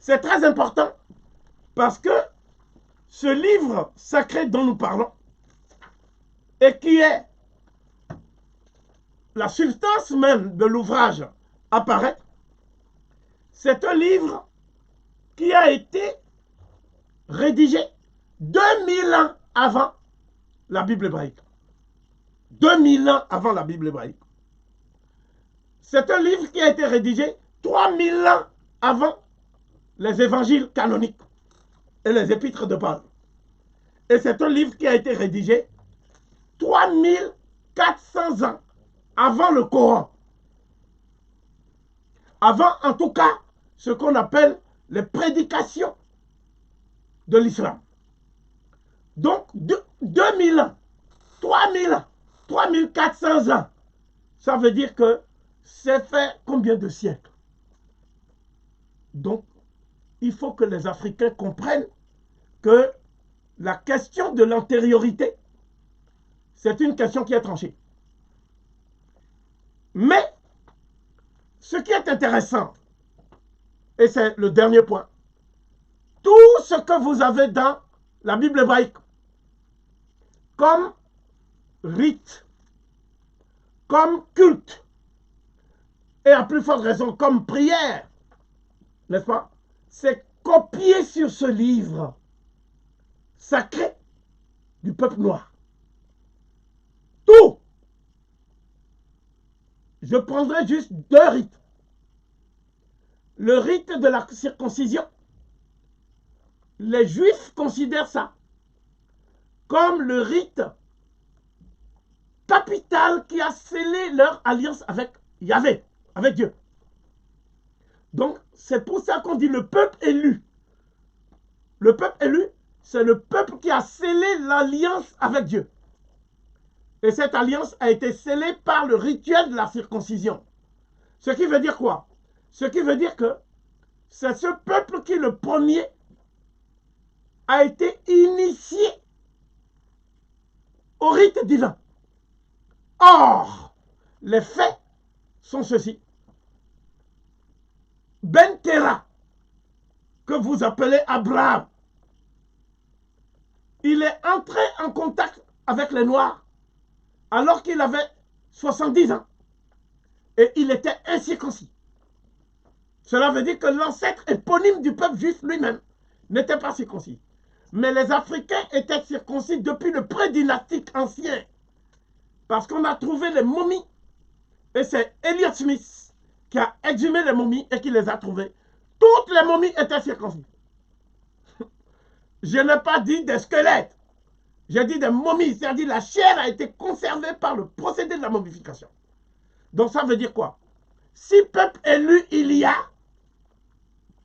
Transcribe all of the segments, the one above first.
C'est très important parce que ce livre sacré dont nous parlons et qui est la substance même de l'ouvrage apparaît, c'est un livre qui a été rédigé 2000 ans avant la Bible hébraïque. 2000 ans avant la Bible hébraïque. C'est un livre qui a été rédigé 3000 ans avant les évangiles canoniques et les épîtres de Paul. Et c'est un livre qui a été rédigé 3400 ans avant le Coran. Avant, en tout cas, ce qu'on appelle les prédications de l'islam. Donc, 2000 ans, 3000 ans, 3400 ans, ça veut dire que c'est fait combien de siècles? Donc, il faut que les Africains comprennent que la question de l'antériorité, c'est une question qui est tranchée. Mais, ce qui est intéressant, et c'est le dernier point, tout ce que vous avez dans la Bible hébraïque, comme rite, comme culte, et à plus forte raison comme prière, n'est-ce pas? C'est copié sur ce livre sacré du peuple noir. Tout. Je prendrai juste deux rites. Le rite de la circoncision. Les Juifs considèrent ça comme le rite capital qui a scellé leur alliance avec Yahvé, avec Dieu. Donc, c'est pour ça qu'on dit le peuple élu. Le peuple élu, c'est le peuple qui a scellé l'alliance avec Dieu. Et cette alliance a été scellée par le rituel de la circoncision. Ce qui veut dire quoi? Ce qui veut dire que c'est ce peuple qui, le premier, a été initié au rite divin. Or, les faits sont ceux-ci. Ben Terah, que vous appelez Abraham, il est entré en contact avec les Noirs alors qu'il avait 70 ans et il était incirconcis. Cela veut dire que l'ancêtre éponyme du peuple juif lui-même n'était pas circoncis. Mais les Africains étaient circoncis depuis le pré-dynastique ancien. Parce qu'on a trouvé les momies. Et c'est Elliot Smith qui a exhumé les momies et qui les a trouvées. Toutes les momies étaient circoncis. Je n'ai pas dit des squelettes. J'ai dit des momies. C'est-à-dire la chair a été conservée par le procédé de la momification. Donc ça veut dire quoi? Si peuple élu il y a,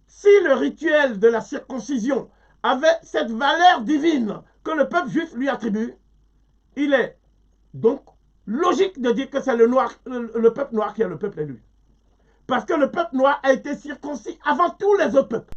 si le rituel de la circoncision avait cette valeur divine que le peuple juif lui attribue, il est donc logique de dire que c'est le peuple noir qui est le peuple élu. Parce que le peuple noir a été circoncis avant tous les autres peuples.